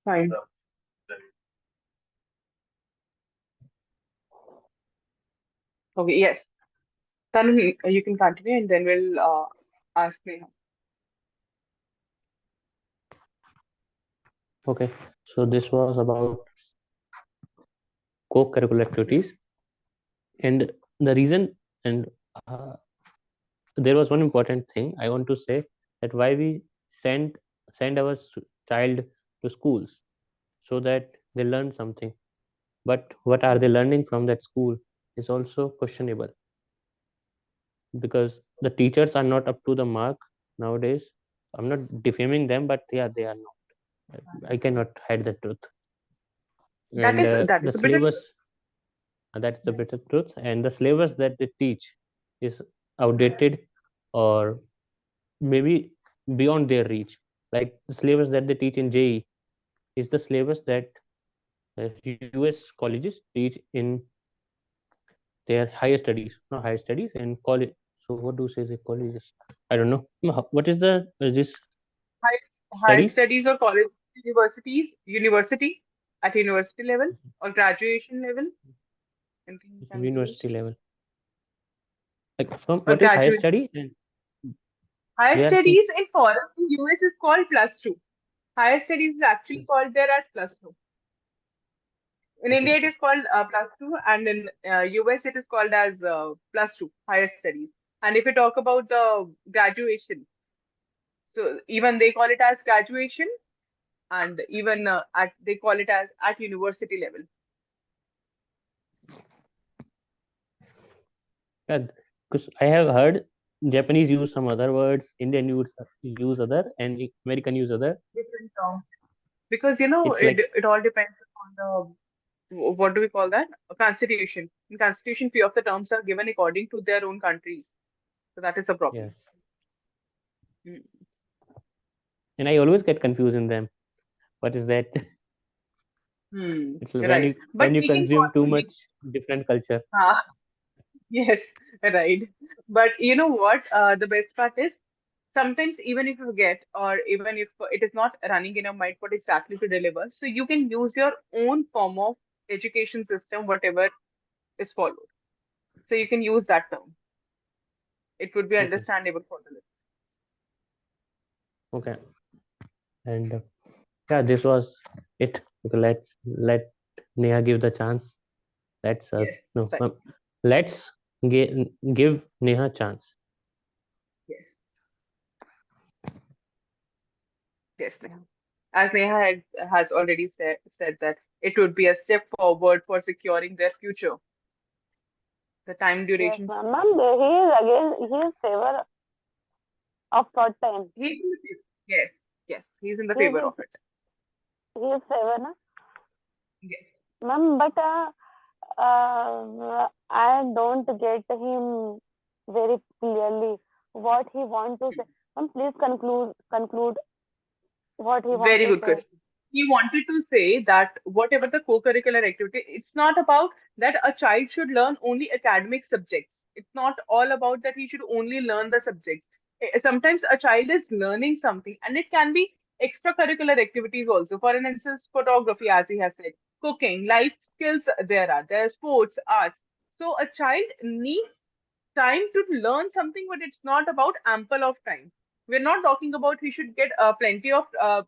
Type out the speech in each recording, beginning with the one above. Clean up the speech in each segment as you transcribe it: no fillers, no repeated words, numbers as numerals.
Fine. Okay, yes. Then you can continue and then we'll ask me. Okay, so this was about co-curricular activities, and the reason, and uh, there was one important thing I want to say, that why we send our child to schools, so that they learn something. But what are they learning from that school is also questionable, because the teachers are not up to the mark nowadays. I'm not defaming them, but yeah, they are not. I cannot hide the truth. That And is that the is a bit of syllabus, that's the bitter truth, and the syllabus that they teach is outdated, or maybe beyond their reach. Like the syllabus that they teach in JE is the syllabus that US colleges teach in their higher studies, not higher studies, and college. So what do you say the colleges? I don't know. No, what is the this high, higher studies? studies or college, university at university level or graduation level. Anything you can use University level. Like from or what is higher graduation. study? And Higher they are studies in foreign in US is called plus two. Higher studies is actually called there as plus two. In okay. India, it is called plus two, and in US, it is called as plus two, higher studies. And if you talk about the graduation, so even they call it as graduation, and even they call it as at university level. Yeah, because I have heard Japanese use some other words, Indian use other, and American use other. Different terms. Because It's it like it all depends on the what do we call that? A constitution. In constitution, few of the terms are given according to their own countries. So that is the problem. yes, Mm. and I always get confused in them. What is that? Hmm. It's when Right. you But when you we can consume too we, much different culture. yes, right. But you know what? The best part is sometimes even if you forget or even if it is not running in your mind what exactly to deliver, so you can use your own form of education system, whatever is followed. So you can use that term. It would be Okay, understandable for the okay, and yeah, this was it. Okay, let Neha give the chance. Let's yes, us no, right. let's give Neha chance. Yes, yes, Neha. As Neha has already said that it would be a step forward for securing their future. The time Yes, duration. ma'am. Ma'am, he is favor of short time. He's in the favor. Yes, yes, he's in the He is favor in, of it. he is favor, na? Yes. Ma'am, but I don't get him very clearly what he want to say. Ma'am, please conclude what he want Very to good say. question. He wanted to say that whatever the co-curricular activity, it's not about that a child should learn only academic subjects. It's not all about that he should only learn the subjects. Sometimes a child is learning something, and it can be extracurricular activities also. For an instance, photography, as he has said, cooking, life skills. There are sports, arts. So a child needs time to learn something, but it's not about ample of time. We're not talking about he should get plenty of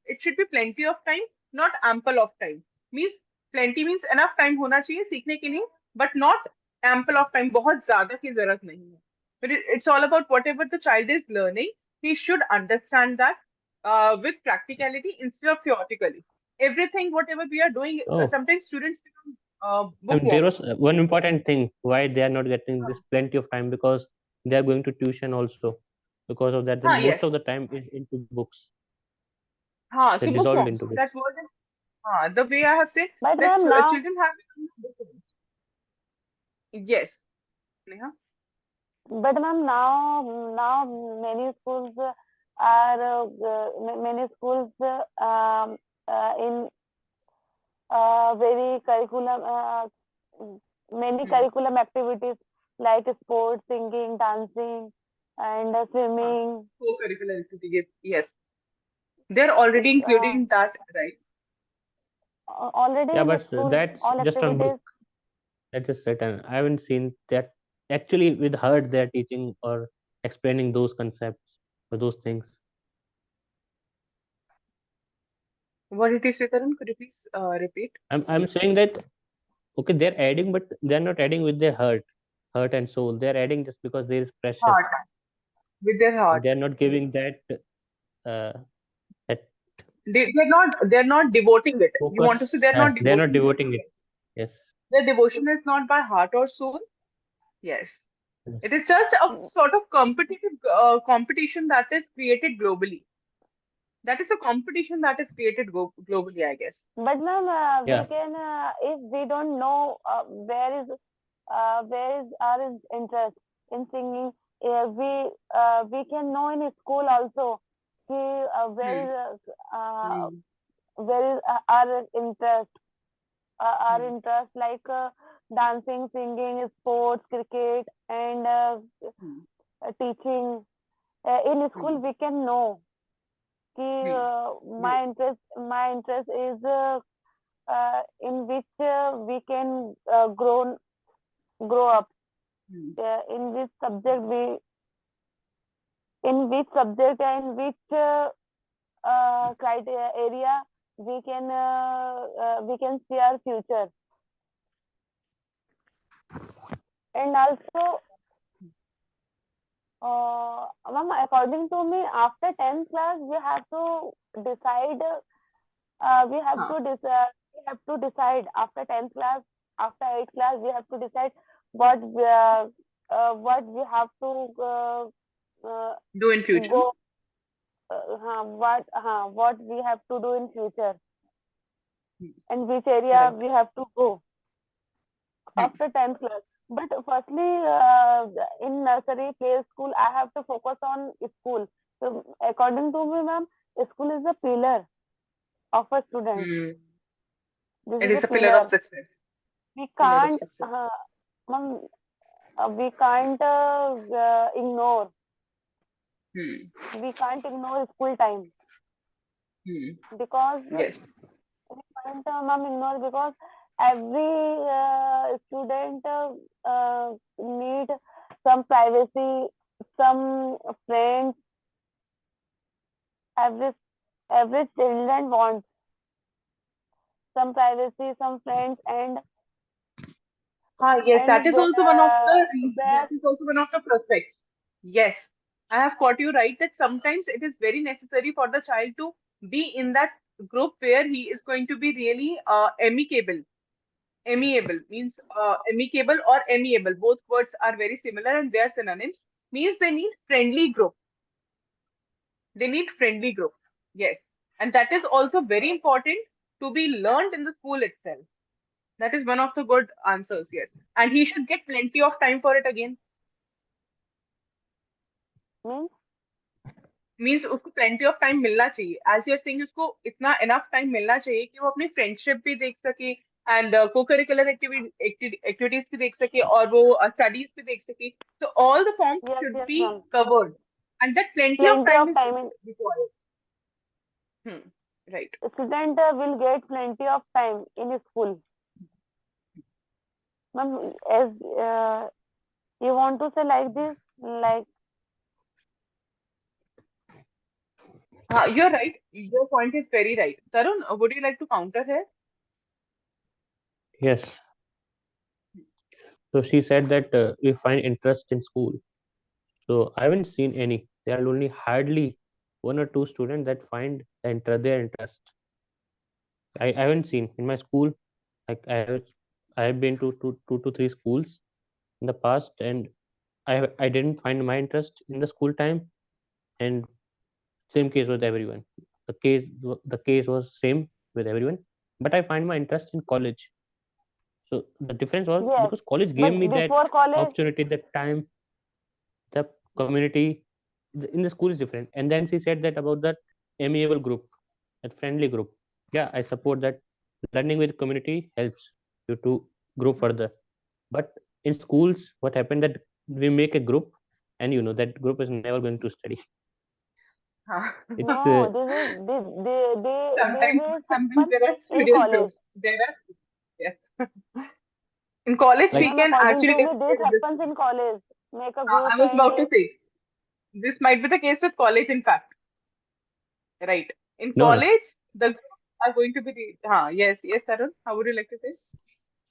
it should be plenty of time, not ample of time. Means plenty means enough time होना चाहिए सीखने के लिए, but not ample of time, बहुत ज्यादा की जरूरत नहीं है. But it's all about whatever the child is learning, he should understand that with practicality instead of theoretically. Everything whatever we are doing, Oh, sometimes students become and there bookworms. was one important thing why they are not getting this plenty of time, because they are going to tuition also. Because of that, the most Yes. of the time is into books. They So dissolved bookworms. into books. That was the way I have said But that ma'am, now, children have become bookworms. Yes, Neha. but ma'am, now many schools are many schools in very curriculum many Hmm. curriculum activities like sports, singing, dancing, and Huh. swimming. Co-curricular activities. Yes, they're already Uh, including that, right? already Yeah, in but school, that's all just on book. activities. That's just written. I haven't seen that actually with heart they're teaching or explaining those concepts or those things. What it is, Karan? Could you please repeat? I'm saying that okay, they're adding, but they're not adding with their heart and soul. They're adding just because there is pressure. Heart. With their heart. They're not giving uh, that They're not devoting it. You want to say focus. they're not They're not devoting it? devoting it. Yes. Yes. Their devotion is not by heart or soul. Yes. Yes. It is just a sort of competitive competition that is created globally. That is a competition that is created globally, I guess. But ma'am, we Yeah. can, if we don't know where is our interest in singing, we can know in school also. Ki, Hmm. Hmm. where is our Hmm. interest like dancing, singing, sports, cricket, and Hmm. teaching. In school, Hmm. we can know कि Hmm. my Right. interest is in which we can grow up, Hmm. in which subject we in which subject and which criteria area we can see our future. And also, ma'am, according to me, after 10th class we have to decide, Huh. we have to decide after 10th class, after 8th class, we have to decide what we have to uh, Do in future. go, what we have to do in future, Hmm. and which area Right. we have to go Hmm. after 10th class. But firstly, in nursery, play school, I have to focus on school. So according to me, ma'am, school is the pillar of a student. Hmm. This It is is a a pillar of pillar. success. We Pillar of can't, success. ma'am, we can't ignore. Hmm. We can't ignore school time Hmm. because Yes. we can't, ma'am, ignore because every student need some privacy, some friends. Every every children wants some privacy, some friends, Yes, that and is also one of the where that is also one of the prospects. Yes, I have caught you right that sometimes it is very necessary for the child to be in that group where he is going to be really amicable. Amiable means amicable or amiable. Both words are very similar and they are synonyms. Means they need friendly group. They need friendly group. Yes, and that is also very important to be learned in the school itself. That is one of the good answers, yes. And he should get plenty of time for it again. means Means उसको plenty of time मिलना चाहिए. As you're saying, उसको इतना enough time मिलना चाहिए कि वो अपनी friendship भी देख सके and co-curricular activities भी देख सके और वो studies भी देख सके. So all the forms yes, should yes, be ma'am. covered. And that plenty of Plenty time of is time in required. Hmm. Right. student will get plenty of time in school. Ma'am, as you want to say like this, like You're right. Your point is very right. Tarun, would you like to counter here? Yes. So she said that we find interest in school. So I haven't seen any. There are only hardly one or two students that find their interest. I haven't seen in my school. Like I have been to two to three schools in the past, and I didn't find my interest in the school time. And same case with everyone. The case was same with everyone. But I find my interest in college. So the difference was yes. because college gave But me that before college, opportunity, that time, the community in the school is different. And then she said that about that amiable group, that friendly group. Yeah, I support that. Learning with community helps you to grow further. But in schools, what happened that we make a group, and that group is never going to study. It's no, this is this sometimes will sometimes happen there are in student college. groups. There are, yes. In college, Like we Ma'am, can according actually to me, this explore this. happens in college. Make a I group was and about to say, this might be the case with college, in fact, right? In no, no. college, the groups are going to be yes, yes, Tarun, how would you like to say?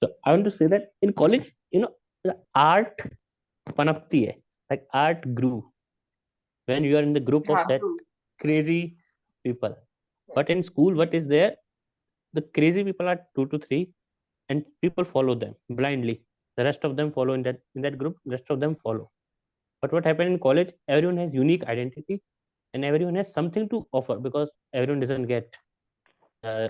So I want to say that in college, the art panapti hai. Like art grew when you are in the group of that True. crazy people. Yes. But in school, what is there? The crazy people are two to three, and people follow them blindly. The rest of them follow in that group. Rest of them follow. But what happened in college? Everyone has unique identity, and everyone has something to offer because everyone doesn't get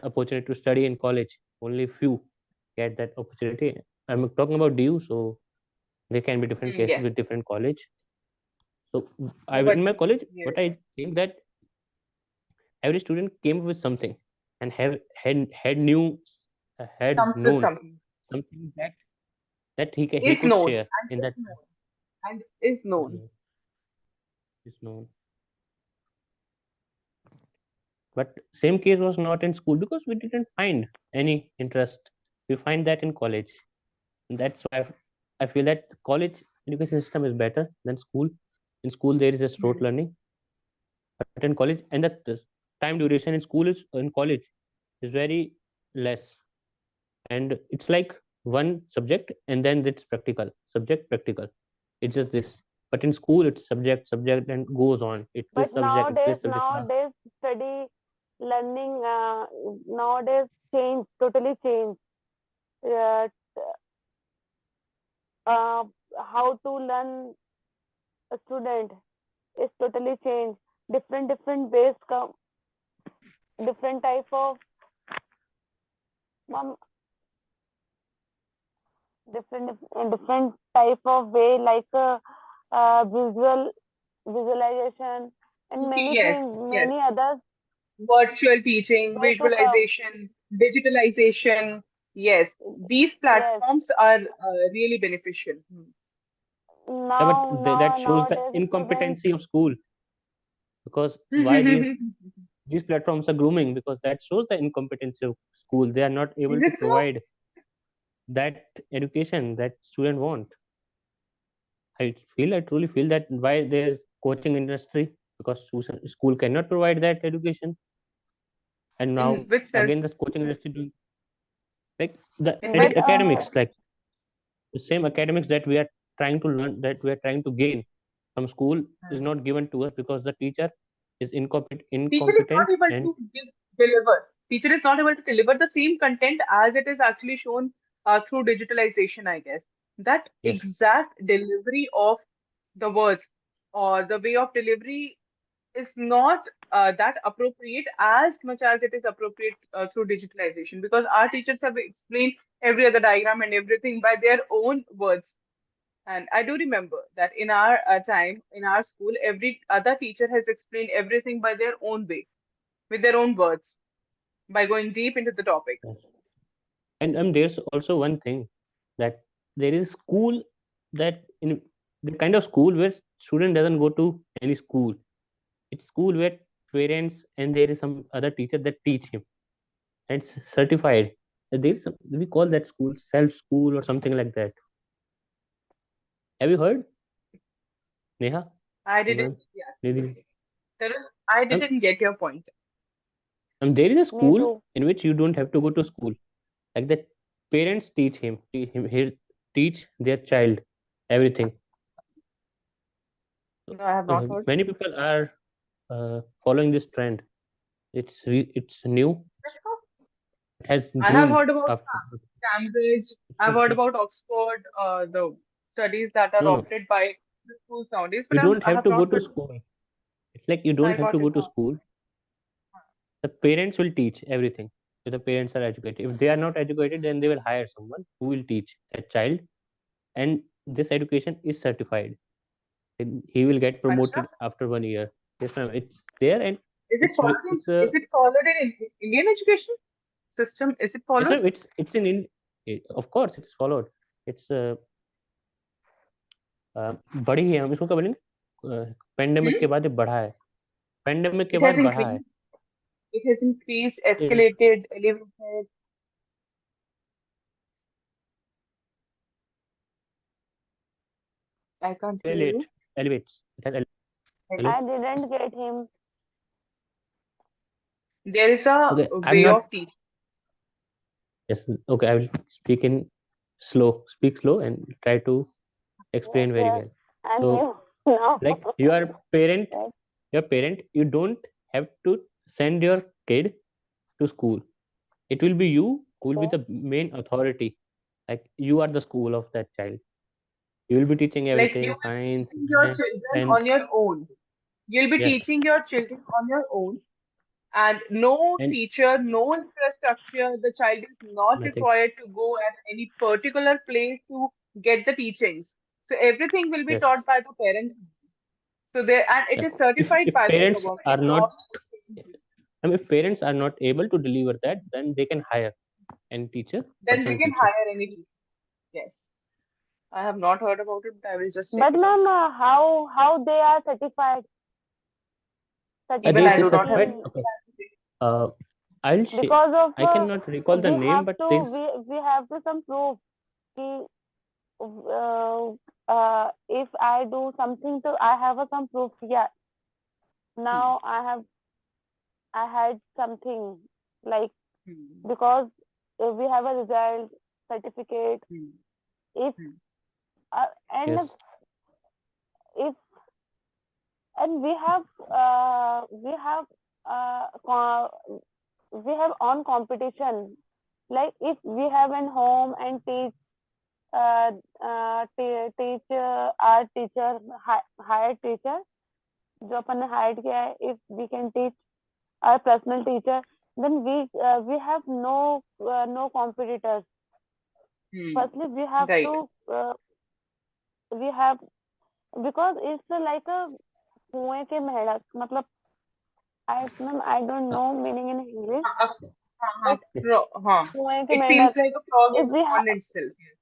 opportunity to study in college. Only few get that opportunity. I'm talking about DU, so there can be different cases Yes. with different college. So But in my college, yes, what I think that every student came up with something and have had new had comes with known something. something that he Is could known share and in is that time. known and is known. Yeah, is known. But same case was not in school because we didn't find any interest. We find that in college. And that's why I feel that the college education system is better than school. In school there is just rote Hmm. learning, but in college, and the time duration in college is very less, and it's like one subject and then it's practical subject practical. It's just this. But in school it's subject and goes on. It's but this subject, it's nowadays, this subject last. study learning nowadays change, totally change. Uh, uh, how to learn a student is totally changed. Different ways come, different type of um, different type of way like visualization and many Yes, things, yes. many others. Virtual teaching, Ways to come. visualization, digitalization. Yes, these Yes. platforms are really beneficial. Hmm. Yeah, but that shows the Nowadays students. incompetency of school, because why these platforms are grooming, because that shows the incompetency of school. They are not Is able to it so? provide that education that student want. I truly feel that why there's coaching industry, because school cannot provide that education. And In now which sense? again the coaching industry doing, like the In But which academics, like the same academics that we are trying to learn, that we are trying to gain from school, is Hmm. not given to us because the teacher is Teacher is not incompetent able and to deliver. Teacher is not able to deliver the same content as it is actually shown through digitalization, I guess. That yes, exact delivery of the words or the way of delivery is not that appropriate as much as it is appropriate through digitalization, because our teachers have explained every other diagram and everything by their own words. And I do remember that in our time, in our school, every other teacher has explained everything by their own way, with their own words, by going deep into the topic. yes. And there's also one thing, that there is school, that in the kind of school where student doesn't go to any school. It's school where parents and there is some other teacher that teach him, and it's certified. There's some, we call that school self school or something like that. Have you heard, Neha? I didn't, Simran? yeah, Nidhi? Tarun, I Um, didn't get your point. there is a me school too. in which you don't have to go to school. Like the parents teach their child everything. No, I have not heard. Many people are following this trend. It's new. It has I have groomed heard about after. Cambridge. It's I've just heard that about Oxford, the studies that are no, no, opted by the schools nowadays, you but don't I have have to go not to heard. school. It's like you don't I have to got go it. to school. The parents will teach everything. If the parents are educated, if they are not educated, then they will hire someone who will teach that child, and this education is certified. And he will get Acha. promoted after 1 year. Yes, ma'am. It's there, and Is it followed in, it's a is it followed in Indian education system? Is it yes, followed? ma'am. It's of course it's followed. It's बढ़ी है, हम इसको क्या बोलेंगे, pandemic के Hmm? बाद ये बढ़ा है, पेंडेमिक के It has बाद बढ़ा है. increased. It has increased, It, escalated, elevated. I can't hear elevate, you. elevates. It has hello. I didn't get him. There is a Okay, I'm way not. of teaching. Yes. Okay, I will speak in slow. Speak slow and try to Yes, explain very yes. well. I'm So, new now. like you are parent, Right. your parent, you don't have to send your kid to school. It will be you who will be Okay. the main authority. Like you are the school of that child. You will be teaching Like you everything, will be science, teaching your maths, children and on your own. You'll be yes, teaching your children on your own, and no and teacher, no infrastructure. The child is not nothing. required to go at any particular place to get the teachings. So everything will be Yes. taught by the parents. So they, and it Yeah. is certified If by the parents are government. not, I mean, if parents are not able to deliver that, then they can hire any teacher, Then they personal can teacher. hire any teacher. Yes. I have not heard about it, but I will just check But it out. ma'am, how they are certified? Even They I Certified do just not have certified. in, any Okay. idea. Uh, I'll share. because of I cannot recall the we name, have but to there's we have to some proof कि if I do something to I have a some proof. Yeah, Hmm. now I had something like Hmm. because we have a result certificate. Hmm. If Hmm. and yes, if and we have on competition like if we have an home and teach teach our teacher hired teacher जो अपन ने hired किया है if we can teach our personal teacher then we have no competitors. Hmm. Firstly we have Right. to we have because it's like a कुएं के मेढक मतलब I don't uh, know meaning in English Uh, uh, but yeah, huh. कुएं के It seems मेंढक like a frog if in the pond itself. Yes.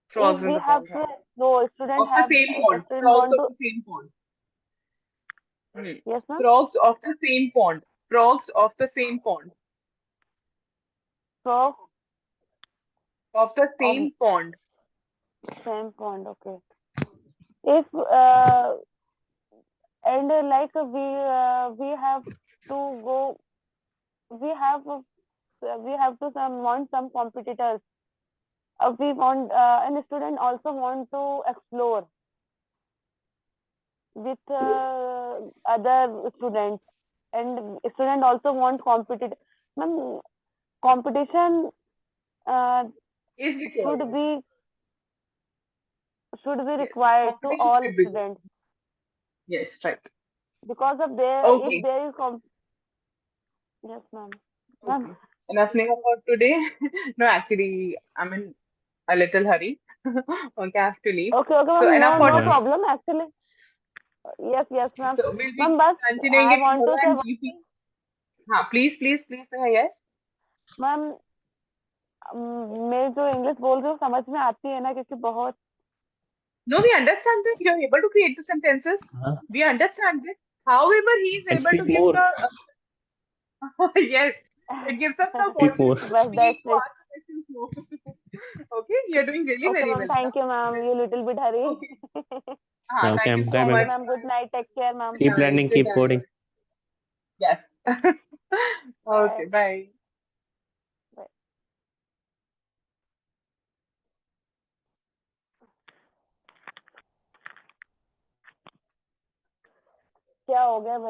if Frogs in we the have pond. to Huh. so student Of the have same pond. student Frogs want of to the same pond. Hmm. yes ma'am Frogs of the same pond. Frogs of the same pond. so Of the of same pond. same pond okay if and we have to go we have to some want some competitors we want and student also want to explore with other students and student also want competitive ma'am competition uh, Is should required. be should be Yes. required to Competition all should be there. students Yes, right. because of there if Okay. there is yes ma'am ma'am Okay. Enough name about today. No, actually, I'm in a little hurry. Okay, I have to leave. okay okay So ma'am no enough for no no, today. ma'am. problem actually yes yes ma'am So we'll be ma'am बस continuing I it want tomorrow to say and one we'll be. thing Please, please, please. Yes. Ma'am मैं जो English बोल रही हूँ समझ में आती है ना क्योंकि बहुत No, we understand that you're able to create the sentences. Uh, We understand it. However, he is and able to speak give more. the yes, it gives us the Speak more. opportunity to बस speak, that's to it ask questions more. Okay, you're doing really okay very ma'am well. Thank you ma'am you little bit hurry Okay. Okay, Thank you I'm so bye, thank bye, you bye. much. Ma'am good night take care ma'am Good Keep night. learning, Good keep night. coding. Yes. Okay, bye bye. क्या हो गया भाई